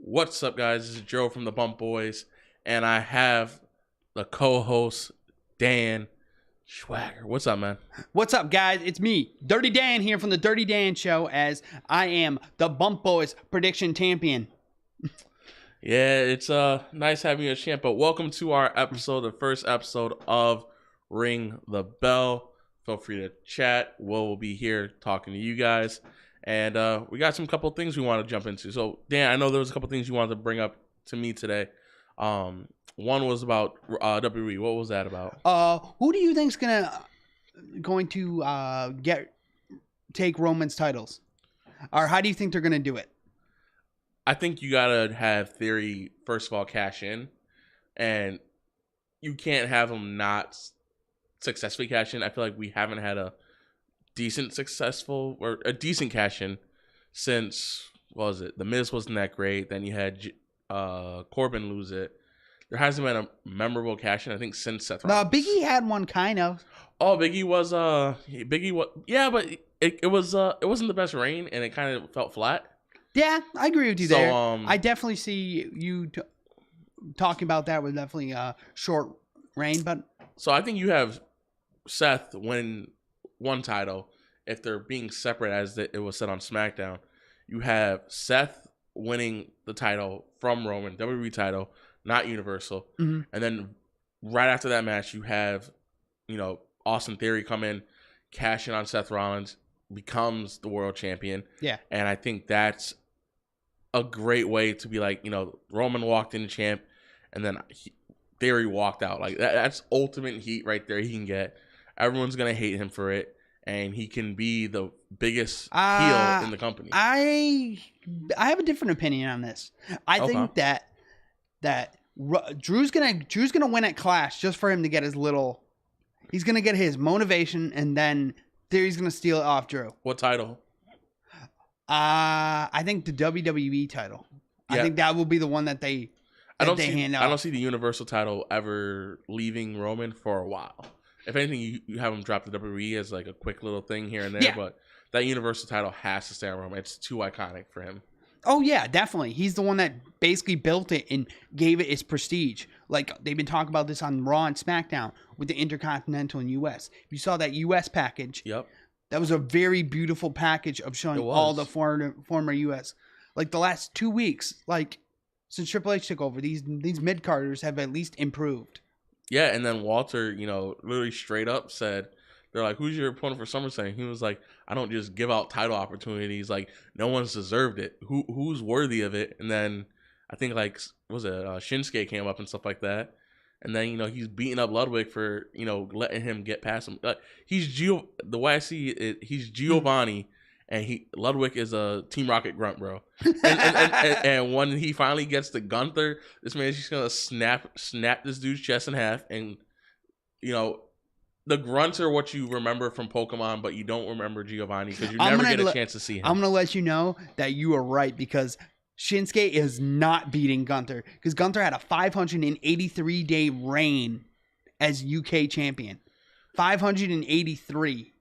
What's up, guys? This is Joe from the Bump Boys, and I have the co-host, Dan Schwager. What's up, man? What's up, guys? It's me, Dirty Dan, here from the Dirty Dan Show, as I am the Bump Boys prediction champion. Yeah, it's nice having you as champ, but welcome to our episode, the first episode of Ring the Bell. Feel free to chat. We'll be here talking to you guys. And we got some couple things we want to jump into. So, Dan, I know there was a couple things you wanted to bring up to me today. One was about WWE. What was that about? Who do you think's going to take Roman's titles? Or how do you think they're going to do it? I think you got to have Theory, first of all, cash in. And you can't have him not successfully cash in. I feel like we haven't had a decent cash in since, what was it? The Miz wasn't that great. Then you had Corbin lose it. There hasn't been a memorable cash in, I think, since Seth Rollins. No, Biggie had one kind of. Oh, Biggie was yeah, but it wasn't the best reign, and it kind of felt flat. Yeah, I agree with you there. I definitely see you talking about that with definitely a short reign, but so I think you have Seth win one title if they're being separate as it was said on SmackDown. You have Seth winning the title from Roman, WWE title, not Universal. Mm-hmm. And then right after that match, you have, Austin Theory come in, cash in on Seth Rollins, becomes the world champion. Yeah. And I think that's a great way to be like, Roman walked in champ, and then Theory walked out. Like that's ultimate heat right there he can get. Everyone's going to hate him for it, and he can be the biggest heel in the company. I have a different opinion on this. I think that Drew's gonna win at Clash just for him to get his little. He's gonna get his motivation, and then Theory's gonna steal it off Drew. What title? I think the WWE title. Yeah. I think that will be the one that they hand out. I don't see the Universal title ever leaving Roman for a while. If anything, you have him drop the WWE as like a quick little thing here and there, yeah. But that Universal title has to stay on Roman. It's too iconic for him. Oh, yeah, definitely. He's the one that basically built it and gave it its prestige. Like, they've been talking about this on Raw and SmackDown with the Intercontinental and U.S. You saw that U.S. package. Yep. That was a very beautiful package of showing all the former U.S. Like, the last 2 weeks, like, since Triple H took over, these mid-carders have at least improved. Yeah, and then Walter, literally straight up said, they're like, who's your opponent for SummerSlam? He was like, I don't just give out title opportunities. Like, no one's deserved it. Who's worthy of it? And then I think, Shinsuke came up and stuff like that. And then, he's beating up Ludwig for, letting him get past him. The way I see it, he's Giovanni, and Ludwig is a Team Rocket grunt, bro. And when he finally gets to Gunther, this man's just gonna snap this dude's chest in half. And the grunts are what you remember from Pokemon, but you don't remember Giovanni because you never get a chance to see him. I'm gonna let you know that you are right, because Shinsuke is not beating Gunther, because Gunther had a 583-day reign as UK champion. 583.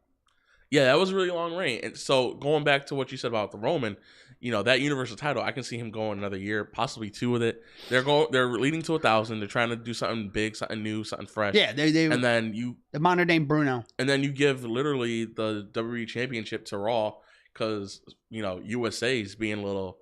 Yeah, that was a really long reign. And so going back to what you said about the Roman, that Universal title, I can see him going another year, possibly 2 with it. They're leading to 1,000. They're trying to do something big, something new, something fresh. Yeah, and then the modern day Bruno. And then you give literally the WWE Championship to Raw because USA is being a little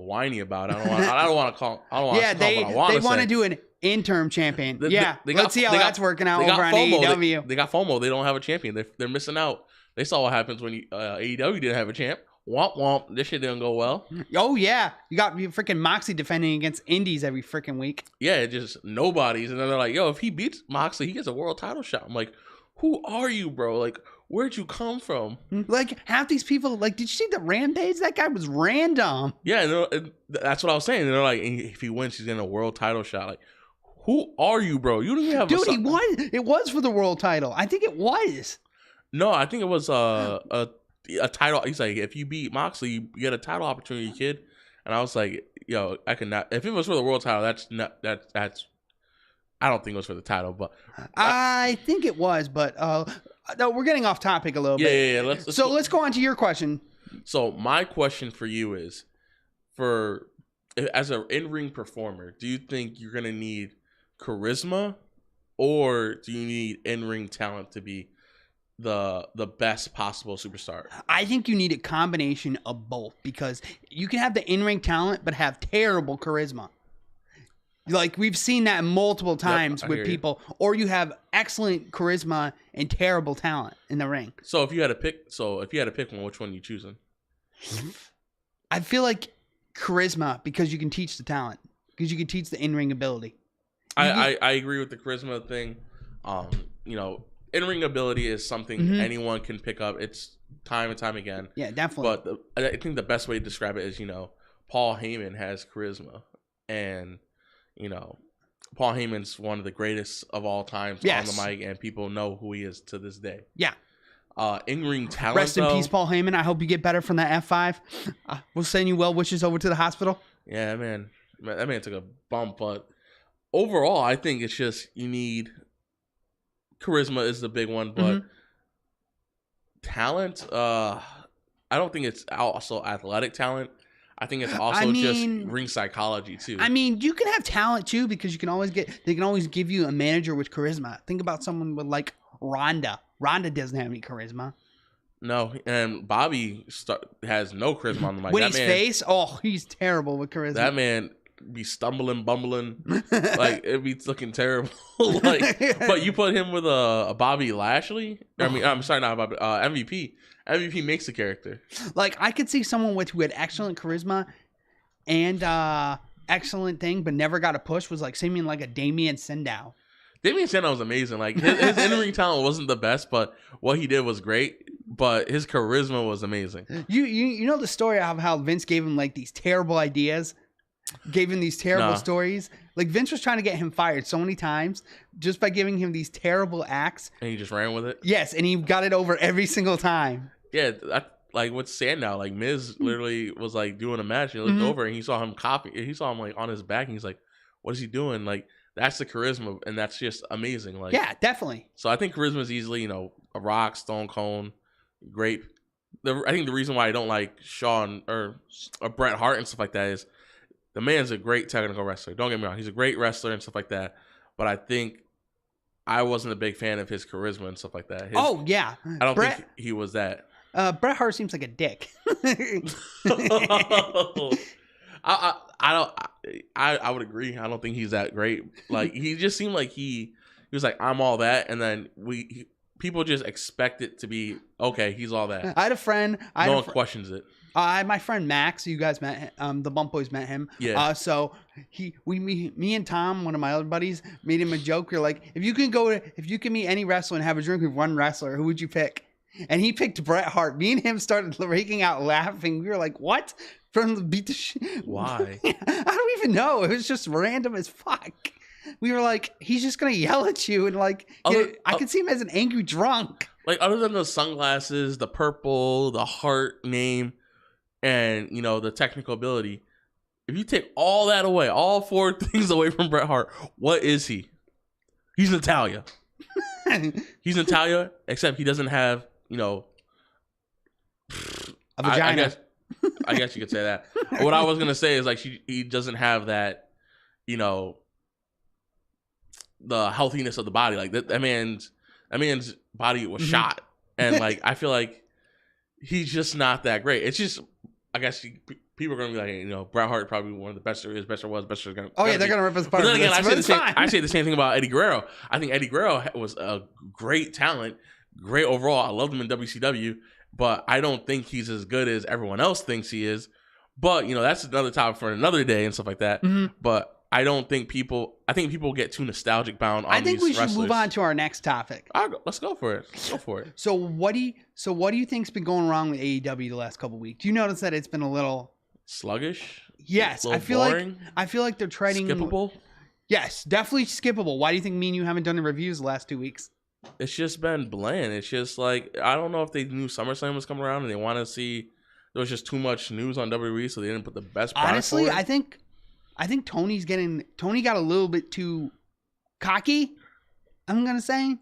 whiny about it. I don't want to call. They want to do an interim champion. Let's see how that's working out over on AEW. They got FOMO. They don't have a champion. They're missing out. They saw what happens when AEW didn't have a champ. Womp womp. This shit didn't go well. Oh yeah, you got freaking Moxley defending against Indies every freaking week. Yeah, just nobodies, and then they're like, "Yo, if he beats Moxley, he gets a world title shot." I'm like, "Who are you, bro? Like, where'd you come from?" Like half these people, like, did you see the Rampage? That guy was random. Yeah, that's what I was saying. And they're like, if he wins, he's getting a world title shot. Like, who are you, bro? You don't even have. Dude, he won. It was for the world title. I think it was. No, I think it was a title. He's like, if you beat Moxley, you get a title opportunity, kid. And I was like, yo, I could not. If it was for the world title, that's. I don't think it was for the title, but I think it was. But no, we're getting off topic a little bit. Yeah. Let's go on to your question. So my question for you is, for as an in-ring performer, do you think you're gonna need charisma, or do you need in-ring talent to be the best possible superstar? I think you need a combination of both, because you can have the in-ring talent but have terrible charisma. Like, we've seen that multiple times with people. Or you have excellent charisma and terrible talent in the ring. So if you had to pick one, which one are you choosing? I feel like charisma, because you can teach the talent, because you can teach the in-ring ability. I agree with the charisma thing. In-ring ability is something anyone can pick up. It's time and time again. Yeah, definitely. But I think the best way to describe it is, Paul Heyman has charisma, and Paul Heyman's one of the greatest of all times on the mic, and people know who he is to this day. Yeah. In-ring talent. Rest in peace, Paul Heyman. I hope you get better from that F5. We'll send you well wishes over to the hospital. Yeah, man. That man took a bump, but overall, I think it's just you need charisma is the big one, but talent. I don't think it's also athletic talent. I think it's also just ring psychology too. I mean, you can have talent too, because they can always give you a manager with charisma. Think about someone with like Ronda. Ronda doesn't have any charisma. No, and Bobby has no charisma on the mic. Winnie's face, he's terrible with charisma. That man be stumbling, bumbling, like it'd be looking terrible. But you put him with a Bobby Lashley. I mean, I'm sorry, not Bobby. MVP. MVP makes the character. Like, I could see someone who had excellent charisma and excellent thing, but never got a push, was like seeming like a Damien Sandow. Damien Sandow was amazing. Like, his in-ring talent wasn't the best, but what he did was great. But his charisma was amazing. You know the story of how Vince gave him like these terrible ideas, gave him these terrible stories. Like, Vince was trying to get him fired so many times just by giving him these terrible acts, and he just ran with it. Yes, and he got it over every single time. Yeah, like with Sandow, like Miz literally was like doing a match. And he looked over and he saw him he saw him like on his back, and he's like, "What is he doing?" Like, that's the charisma, and that's just amazing. Like, yeah, definitely. So I think charisma is easily, a Rock, Stone Cold, great. I think the reason why I don't like Shawn or Bret Hart and stuff like that is the man's a great technical wrestler. Don't get me wrong, he's a great wrestler and stuff like that. But I think I wasn't a big fan of his charisma and stuff like that. Yeah, I don't think he was that. Bret Hart seems like a dick. I would agree. I don't think he's that great. Like, he just seemed like he was like, I'm all that, and then people just expect it to be okay. He's all that. I had a friend. No one questions it. My friend Max, you guys met him. The Bump Boys met him. Yeah. So me and Tom, one of my other buddies, made him a joke. We're like, if you can meet any wrestler and have a drink with one wrestler, who would you pick? And he picked Bret Hart. Me and him started breaking out laughing. We were like, what? From the beat the shit. Why? I don't even know. It was just random as fuck. We were like, he's just gonna yell at you, and like, I could see him as an angry drunk. Like, other than the sunglasses, the purple, the heart name, and the technical ability, if you take all that away, all four things away from Bret Hart, what is he? He's Natalia. He's Natalia, except he doesn't have, a vagina. I guess you could say that. What I was gonna say is, like, he doesn't have that, the healthiness of the body. Like, that man's body was shot, and like, I feel like he's just not that great. It's just, I guess people are gonna be like, Bret Hart probably one of the best there is, best there was, best there's gonna. Oh yeah, they're gonna rip us apart. But then again, I say the same thing about Eddie Guerrero. I think Eddie Guerrero was a great talent, great overall. I loved him in WCW, but I don't think he's as good as everyone else thinks he is. But that's another topic for another day and stuff like that. Mm-hmm. But I think people get too nostalgic bound on these wrestlers. I think we should move on to our next topic. Let's go for it. So what do you think's been going wrong with AEW the last couple of weeks? Do you notice that it's been a little sluggish? Yes, I feel like they're trading skippable. Yes, definitely skippable. Why do you think me and you haven't done the reviews the last 2 weeks? It's just been bland. It's just like, I don't know if they knew SummerSlam was coming around and they want to see. There was just too much news on WWE, so they didn't put the best product. Honestly, forward. I think Tony got a little bit too cocky, I'm gonna say.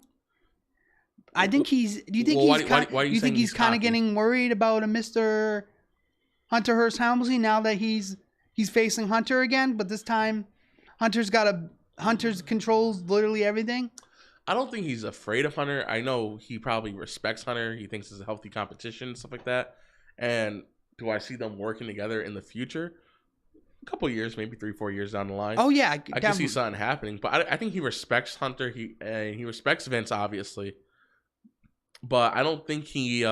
I think he's. Do you think you think he's kind of getting worried about a Mr. Hunter Hearst Helmsley now that he's he's facing Hunter again, but this time Hunter's controls literally everything. I don't think he's afraid of Hunter. I know he probably respects Hunter. He thinks it's a healthy competition and stuff like that. And do I see them working together in the future? A couple of years, maybe 3-4 years down the line. Oh yeah, I can see something happening. But I think he respects Hunter. He respects Vince, obviously. But I don't think he.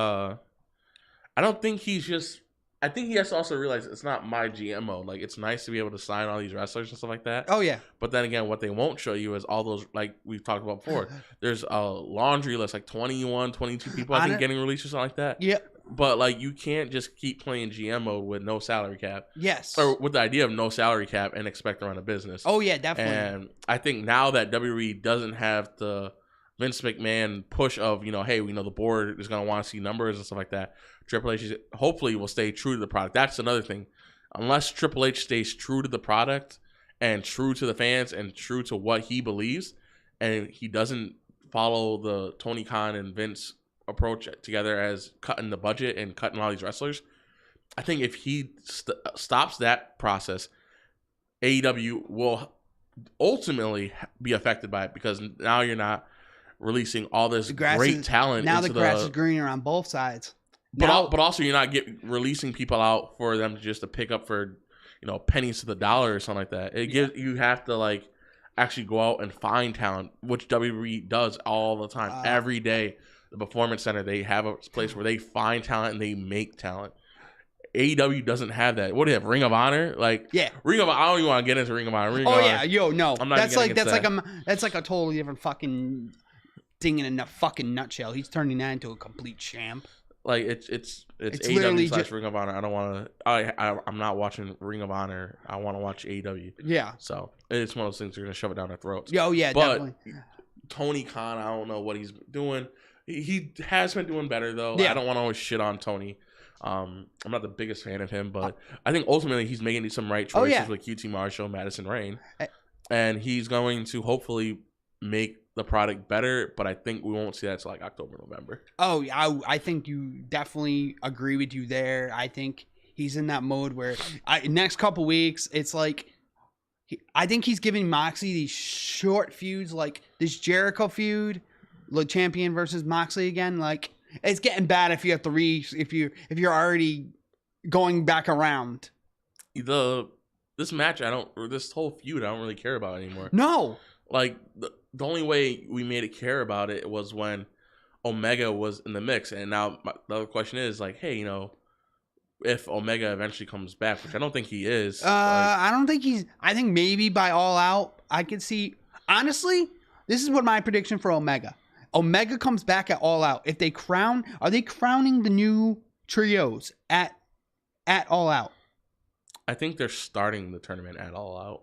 I think he has to also realize it's not my GMO. Like, it's nice to be able to sign all these wrestlers and stuff like that. Oh yeah. But then again, what they won't show you is all those, like we've talked about before. There's a laundry list, like 21, 22 people I think getting released or something like that. Yeah. But like, you can't just keep playing GM mode with no salary cap. Yes. Or with the idea of no salary cap and expect to run a business. Oh yeah, definitely. And I think now that WWE doesn't have the Vince McMahon push of, hey, we know the board is going to want to see numbers and stuff like that. Triple H hopefully will stay true to the product. That's another thing. Unless Triple H stays true to the product and true to the fans and true to what he believes, and he doesn't follow the Tony Khan and Vince approach together as cutting the budget and cutting all these wrestlers, I think if he stops that process, AEW will ultimately be affected by it, because now you're not releasing all this great talent. Now the grass is greener on both sides. But also you're not releasing people out for them to pick up for pennies to the dollar or something like that. You have to actually go out and find talent, which WWE does all the time. Every day, the Performance Center, they have a place where they find talent and they make talent. AEW doesn't have that. What do they have? Ring of Honor? Ring of Honor. I don't even want to get into Ring of Honor. No. I'm not that's like a totally different fucking thing in a fucking nutshell. He's turning that into a complete champ. It's AEW / Ring of Honor. I don't want to. I'm not watching Ring of Honor. I want to watch AEW. Yeah. So it's one of those things you're gonna shove it down their throats. Oh yeah, but definitely. Tony Khan, I don't know what he's doing. He has been doing better though. Yeah. I don't want to always shit on Tony. I'm not the biggest fan of him, but I think ultimately he's making some right choices with QT Marshall, Madison Rayne, and he's going to hopefully make the product better, but I think we won't see that until October, November. Oh, I think you definitely agree with you there. I think he's in that mode where next couple weeks, it's I think he's giving Moxley these short feuds, like this Jericho feud, the champion versus Moxley again. It's getting bad if you have to if you're already going back around. This match, this whole feud, I don't really care about anymore. No. The only way we made it care about it was when Omega was in the mix. And now the other question is hey, if Omega eventually comes back, which I don't think he is. I don't think I think maybe by All Out, I could see. Honestly, this is what my prediction for Omega. Omega comes back at All Out. If are they crowning the new trios at All Out? I think they're starting the tournament at All Out.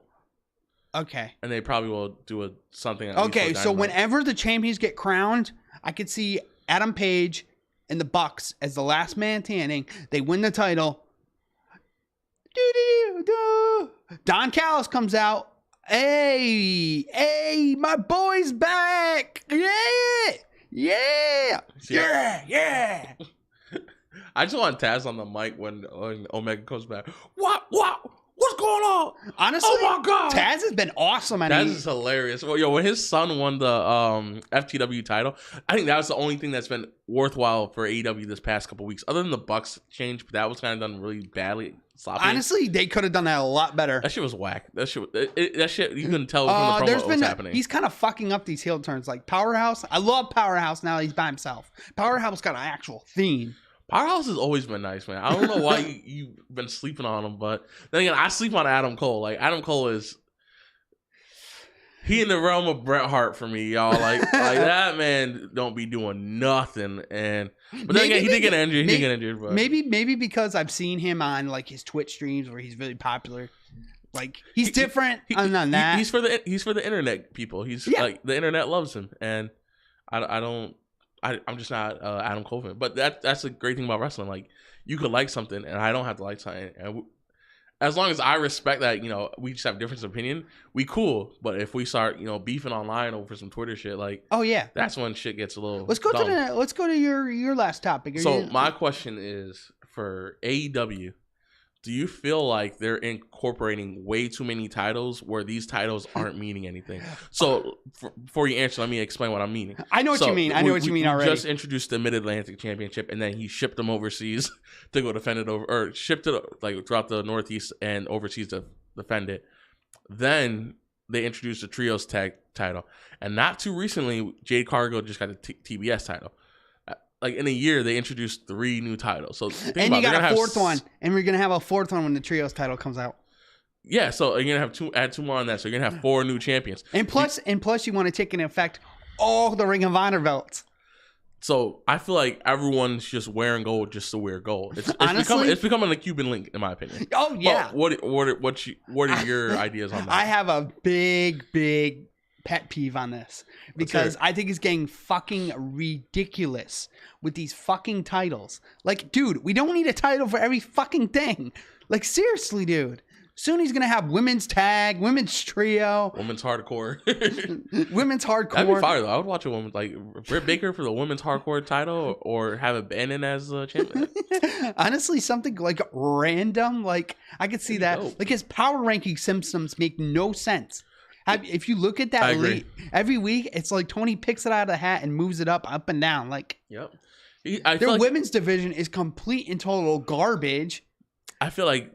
Okay. And they probably will do something. Okay, so whenever the champions get crowned, I could see Adam Page and the Bucks as the last man standing. They win the title. Don Callis comes out. Hey, my boy's back. Yeah. I just want Taz on the mic when Omega comes back. What's going on? Honestly, oh my god, Taz has been awesome. Taz is hilarious. Well, when his son won the FTW title, I think that was the only thing that's been worthwhile for AEW this past couple weeks. Other than the Bucks change, but that was kind of done really badly, sloppy. Honestly, they could have done that a lot better. That shit was whack. That shit you couldn't tell from the promo what was happening. He's kind of fucking up these heel turns. Like Powerhouse, I love Powerhouse now that he's by himself. Powerhouse got an actual theme. Powerhouse has always been nice, man. I don't know why you've been sleeping on him, but then again, I sleep on Adam Cole. Adam Cole is he in the realm of Bret Hart for me, y'all. That man don't be doing nothing. But then again, he did get injured. But maybe because I've seen him on his Twitch streams where he's really popular. He's different. Other than that, he's for the internet people. He's the internet loves him, and I'm just not Adam Cole fan. But that's the great thing about wrestling. You could like something, and I don't have to like something. And as long as I respect that, we just have difference of opinion, we cool. But if we start, beefing online over some Twitter shit, oh yeah, that's when shit gets a little. Let's go dumb. to your last topic. My question is for AEW do you feel like they're incorporating way too many titles where these titles aren't meaning anything? So before you answer, let me explain what I'm meaning. I know what you mean. I know what you mean already. We just introduced the Mid-Atlantic Championship, and then he shipped them overseas to go defend it or shipped it like throughout the Northeast and overseas to defend it. Then they introduced the Trios Tag title, and not too recently, Jade Cargill just got the TBS title. Like in a year, they introduced 3 new titles. So and you got a 4th one, and we're gonna have a 4th one when the Trios title comes out. Yeah, so you're gonna have add 2 more on that. So you're gonna have 4 new champions. And plus, you want to take into effect all the Ring of Honor belts. So I feel like everyone's just wearing gold just to wear gold. Honestly, it's becoming a Cuban link, in my opinion. Oh yeah. But what are your ideas on that? I have a big pet peeve on this because I think it's getting fucking ridiculous with these fucking titles. Like, dude, we don't need a title for every fucking thing. Like, seriously, dude. Soon he's gonna have women's tag, women's trio, women's hardcore, women's hardcore. That'd be fire though. I would watch a woman like Britt Baker for the women's hardcore title, or have it Bannon as a champion. Honestly, something like random. Like I could see that. Dope. Like his power ranking systems make no sense. If you look at that every week, it's like Tony picks it out of the hat and moves it up and down. Like, yep. Their women's division is complete and total garbage. I feel like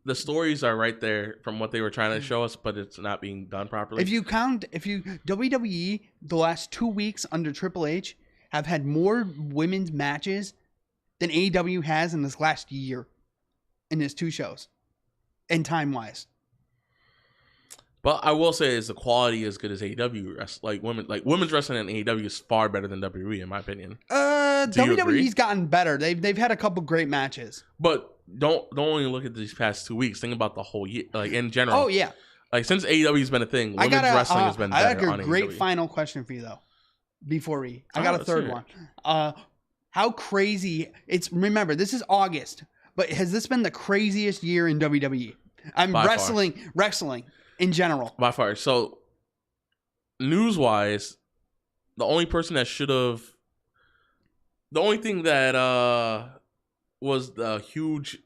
the stories are right there from what they were trying to show us, but it's not being done properly. If you WWE the last 2 weeks under Triple H have had more women's matches than AEW has in this last year in his 2 shows, and time wise. But I will say is the quality as good as AEW. Women's wrestling in AEW is far better than WWE in my opinion. WWE's gotten better. They've had a couple great matches. But don't only look at these past 2 weeks. Think about the whole year, like in general. Oh yeah. Like since AEW's been a thing, women's wrestling has been better. I got a great final question for you though. Before I got a third one. How crazy remember, this is August, but has this been the craziest year in WWE? I'm wrestling in general. By far. So news-wise, the only thing that was the huge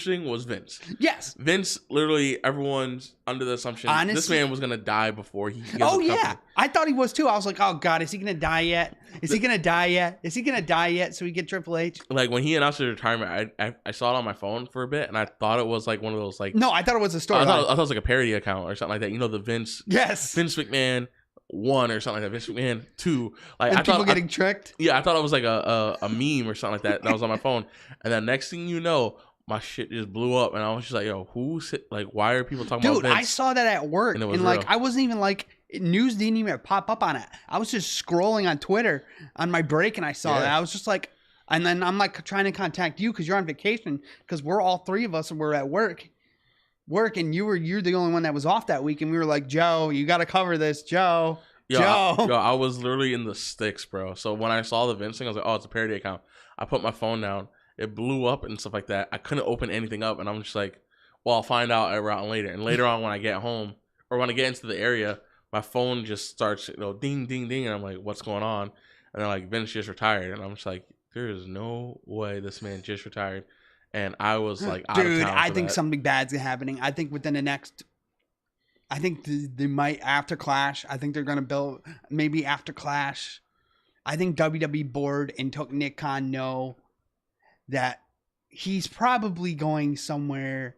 thing was Vince. Yes. Vince, literally everyone's under the assumption this man was going to die before he gets Oh, yeah. I thought he was too. I was like, oh, God, is he going to die yet? Is he going to die yet so we get Triple H? Like, when he announced his retirement, I saw it on my phone for a bit, and I thought it was like one of those, like... No, I thought it was a story. I thought it was like a parody account or something like that. You know, the Vince... Yes. Vince McMahon 1 or something like that. Vince McMahon 2. Like, and people getting tricked? Yeah, I thought it was like a meme or something like that was on my phone. And then next thing you know, my shit just blew up, and I was just like, yo, why are people talking about Vince? Dude, I saw that at work, and like, I wasn't even like... News didn't even pop up on it. I was just scrolling on Twitter on my break, and I saw that. I was just like, and then I'm like trying to contact you because you're on vacation, because we're all 3 of us and we're at work, and you're the only one that was off that week, and we were like, Joe, you got to cover this, Joe. I was literally in the sticks, bro. So when I saw the Vince thing, I was like, oh, it's a parody account. I put my phone down. It blew up and stuff like that. I couldn't open anything up, and I'm just like, well, I'll find out around later. And later on, when I get home or when I get into the area, my phone just starts, ding, ding, ding, and I'm like, what's going on? And they're like, Vince just retired, and I'm just like, there is no way this man just retired. And I was like, out of town. I think something bad's happening. I think within the next, they might after Clash. I think they're gonna build maybe after Clash. I think WWE board and Nick Khan know that he's probably going somewhere.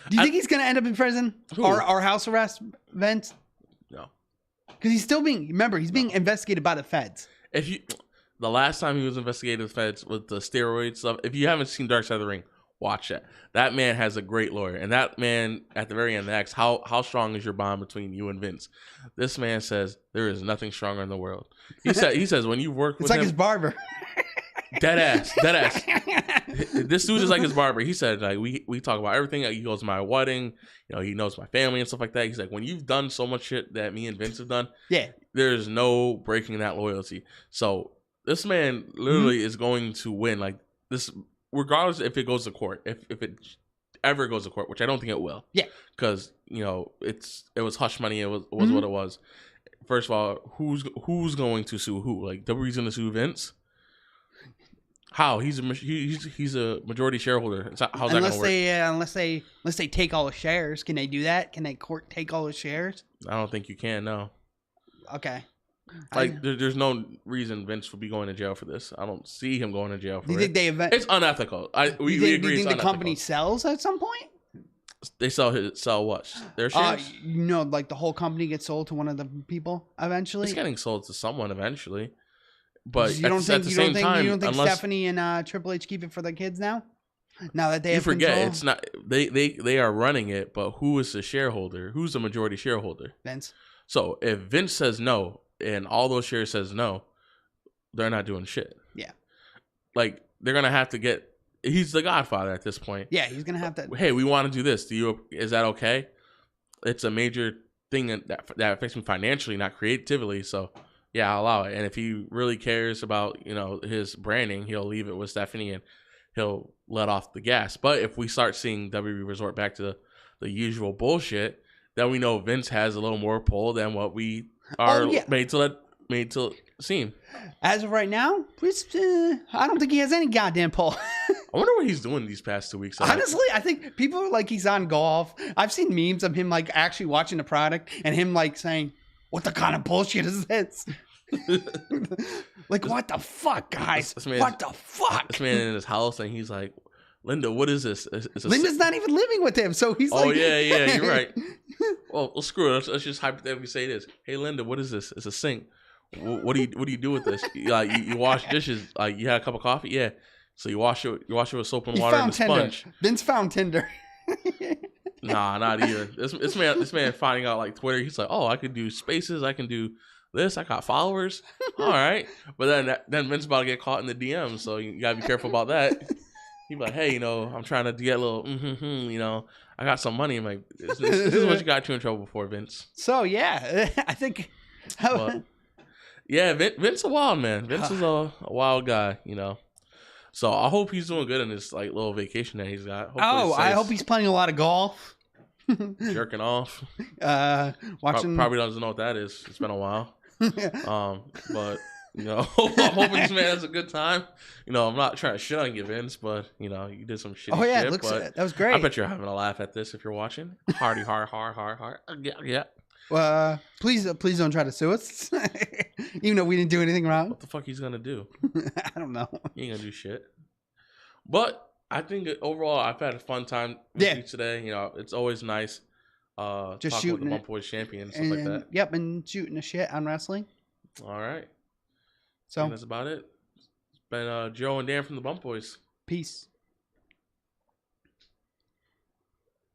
Do you think he's going to end up in prison or house arrest, Vince? No. Because he's still being investigated by the feds. The last time he was investigated by the feds with the steroid stuff, if you haven't seen Dark Side of the Ring, watch that. That man has a great lawyer. And that man, at the very end, asks, how strong is your bond between you and Vince? This man says, there is nothing stronger in the world. He says, when you work with him. It's like his barber. Dead ass. This dude is like his barber. He said, like, we talk about everything. He goes to my wedding. He knows my family and stuff like that. He's like, when you've done so much shit that me and Vince have done, there's no breaking that loyalty. So this man literally is going to win. Like this, regardless if it goes to court, if it ever goes to court, which I don't think it will. Yeah. Because it was hush money. It was what it was. First of all, who's going to sue who? Like WWE's going to sue Vince. How he's a majority shareholder. How's that gonna work? Unless they take all the shares, can they do that? Can they take all the shares? I don't think you can. No. Okay. Like there's no reason Vince would be going to jail for this. I don't see him going to jail for do you it. think It's unethical. We agree. Do you think it's the company sells at some point? They sell what? Their shares? Like the whole company gets sold to one of the people eventually. It's getting sold to someone eventually. But you don't think Stephanie and Triple H keep it for their kids now? Now that they have forget control? It's not they are running it, but who is the shareholder? Who's the majority shareholder? Vince. So if Vince says no and all those shares says no, they're not doing shit. Yeah. Like they're gonna have to get. He's the Godfather at this point. Yeah, he's gonna have to. Hey, we want to do this. Is that okay? It's a major thing that affects me financially, not creatively. So yeah, I'll allow it. And if he really cares about his branding, he'll leave it with Stephanie and he'll let off the gas. But if we start seeing WWE resort back to the usual bullshit, then we know Vince has a little more pull than what we are made to seem. As of right now, I don't think he has any goddamn pull. I wonder what he's doing these past 2 weeks. Honestly, I think people are like he's on golf. I've seen memes of him like actually watching the product and him like saying, "What the kind of bullshit is this?" Like, what the fuck, guys? What the fuck? This man in his house and he's like, "Linda, what is this?" Linda's not even living with him, so he's like, "Oh yeah, you're right." Well, screw it. Let's just hypothetically say this. Hey, Linda, what is this? It's a sink. What do you do with this? You wash dishes. Like you had a cup of coffee, yeah. So you wash it with soap and water and a sponge. Vince found Tinder. Nah, not even. This man finding out like Twitter. He's like, oh, I could do spaces. I can do this. I got followers. All right, but then Vince about to get caught in the DMs, so you gotta be careful about that. He'd be like, hey, I'm trying to get a little, I got some money. I'm like, this is what you got you in trouble for, Vince. So yeah, I think. Yeah, Vince a wild man. Vince is a wild guy, So I hope he's doing good in this like little vacation that he's got. I hope he's playing a lot of golf. Jerking off. Watching. Probably doesn't know what that is. It's been a while. But I'm hoping this man has a good time. I'm not trying to shit on you, Vince, but you did some shitty shit. That was great. I bet you're having a laugh at this if you're watching. Hardy, har. Yeah. Please don't try to sue us. Even though we didn't do anything wrong. What the fuck he's gonna do? I don't know. He ain't gonna do shit. But I think overall I've had a fun time with you today. It's always nice just talking with the Bump Boys champion and stuff like that. Yep, and shooting the shit on wrestling. All right. So that's about it. It's been Joe and Dan from the Bump Boys. Peace.